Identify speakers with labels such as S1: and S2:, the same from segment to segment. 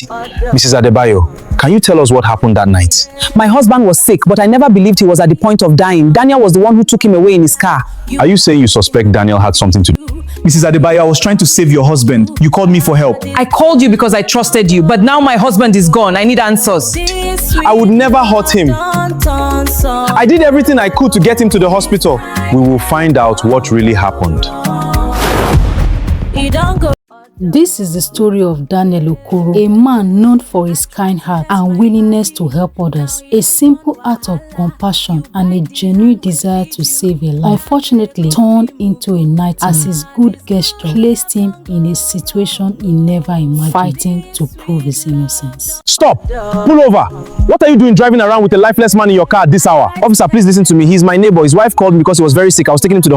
S1: Mrs. Adebayo, can you tell us what happened that night?
S2: My husband was sick, but I never believed he was at the point of dying. Daniel was the one who took him away in his car.
S1: Are you saying you suspect Daniel had something to do?
S3: Mrs. Adebayo, I was trying to save your husband. You called me for help.
S2: I called you because I trusted you, but now my husband is gone. I need answers.
S1: I would never hurt him. I did everything I could to get him to the hospital. We will find out what really happened.
S4: This is the story of Daniel Okoro, a man known for his kind heart and willingness to help others, a simple act of compassion and a genuine desire to save a life. Unfortunately, turned into a nightmare as his good gesture placed him in a situation he never imagined, fighting to prove his innocence.
S1: Stop! Pull over! What are you doing driving around with a lifeless man in your car at this hour? Officer, please listen to me. He's my neighbor. His wife called me because he was very sick. I was taking him to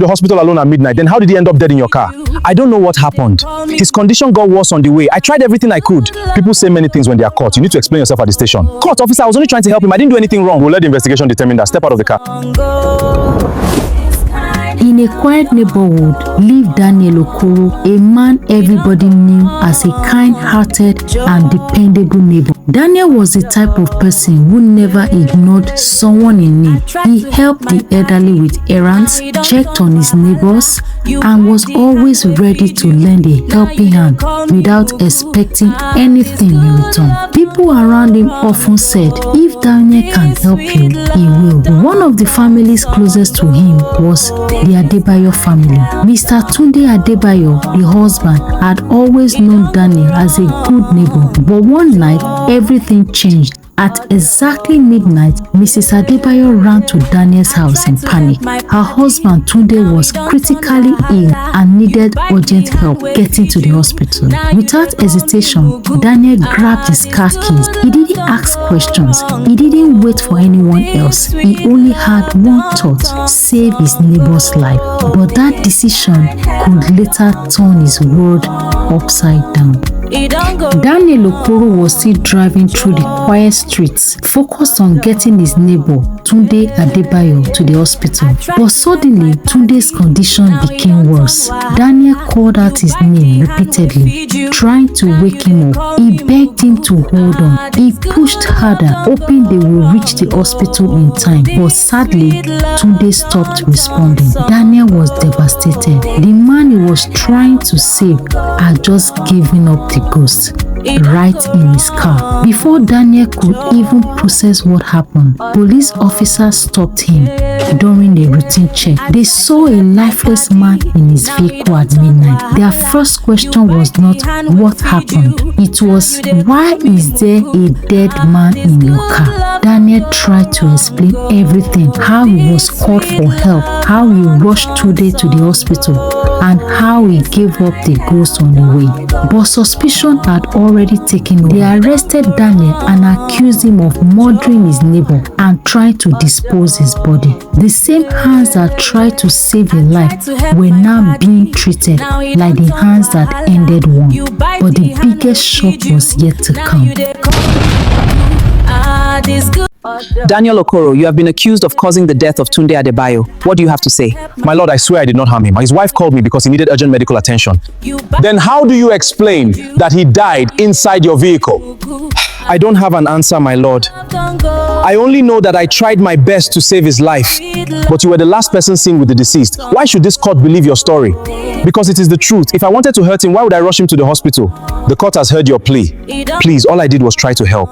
S1: the hospital alone at midnight. Then how did he end up dead in your car? I don't know what happened. His condition got worse on the way. I tried everything I could. People say many things when they are caught. You need to explain yourself at the station. Court, officer, I was only trying to help him. I didn't do anything wrong. We'll let the investigation determine that. Step out of the car.
S4: In a quiet neighborhood lived Daniel Okoro, a man everybody knew as a kind-hearted and dependable neighbor. Daniel was the type of person who never ignored someone in need. He helped the elderly with errands, checked on his neighbors, and was always ready to lend a helping hand without expecting anything in return. People around him often said, if Daniel can help you, he will. One of the families closest to him was the Adebayo family. Mr. Tunde Adebayo, the husband, had always known Daniel as a good neighbor, but one night everything changed. At exactly midnight, Mrs. Adebayo ran to Daniel's house in panic. Her husband Tunde was critically ill and needed urgent help getting to the hospital. Without hesitation, Daniel grabbed his car keys. He didn't ask questions. He didn't wait for anyone else. He only had one thought: save his neighbor's life. But that decision could later turn his world upside down. Daniel Okoro was still driving through the quiet streets, focused on getting his neighbor Tunde Adebayo to the hospital. But suddenly, Tunde's condition became worse. Daniel called out his name repeatedly, trying to wake him up. He begged him to hold on. He pushed harder, hoping they would reach the hospital in time. But sadly, Tunde stopped responding. Daniel was devastated. The man he was trying to save had just given up the ghost right in his car. Before Daniel could even process what happened, police officers stopped him during a routine check. They saw a lifeless man in his vehicle at midnight. Their first question was not what happened. It was, why is there a dead man in your car? Daniel tried to explain everything: how he was called for help, how he rushed today to the hospital, and how he gave up the ghost on the way. But suspicion had already taken over. They arrested Daniel and accused him of murdering his neighbor and trying to dispose his body. The same hands that tried to save a life were now being treated like the hands that ended one. But the biggest shock was yet to come.
S2: Daniel Okoro, you have been accused of causing the death of Tunde Adebayo. What do you have to say?
S1: My lord, I swear I did not harm him. His wife called me because he needed urgent medical attention. Then how do you explain that he died inside your vehicle? I don't have an answer, my lord. I only know that I tried my best to save his life, but you were the last person seen with the deceased. Why should this court believe your story? Because it is the truth. If I wanted to hurt him, why would I rush him to the hospital? The court has heard your plea. Please, all I did was try to help.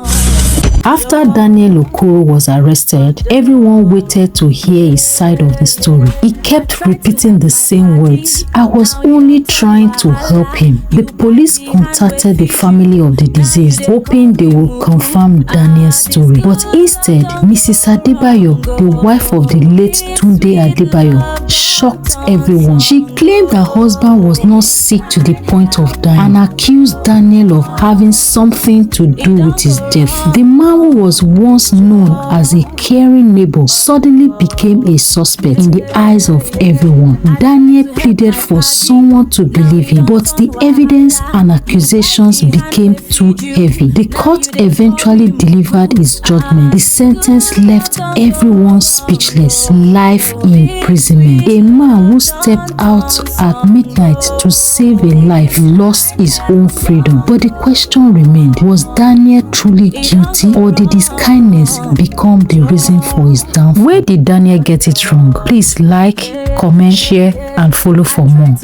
S4: After Daniel Okoro was arrested, everyone waited to hear his side of the story. He kept repeating the same words: I was only trying to help him. The police contacted the family of the deceased, hoping they would confirm Daniel's story. But instead, Mrs. Adebayo, the wife of the late Tunde Adebayo, shocked everyone. She claimed her husband was not sick to the point of dying and accused Daniel of having something to do with his death. The man man who was once known as a caring neighbor suddenly became a suspect in the eyes of everyone. Daniel pleaded for someone to believe him, but the evidence and accusations became too heavy. The court eventually delivered its judgment. The sentence left everyone speechless: life imprisonment. A man who stepped out at midnight to save a life lost his own freedom. But the question remained: was Daniel truly guilty, or did his kindness become the reason for his downfall? Where did Daniel get it wrong? Please like, comment, share, and follow for more.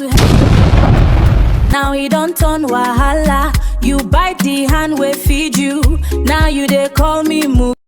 S5: Now he don't turn wahala. You bite the hand we feed you. Now you they call me move.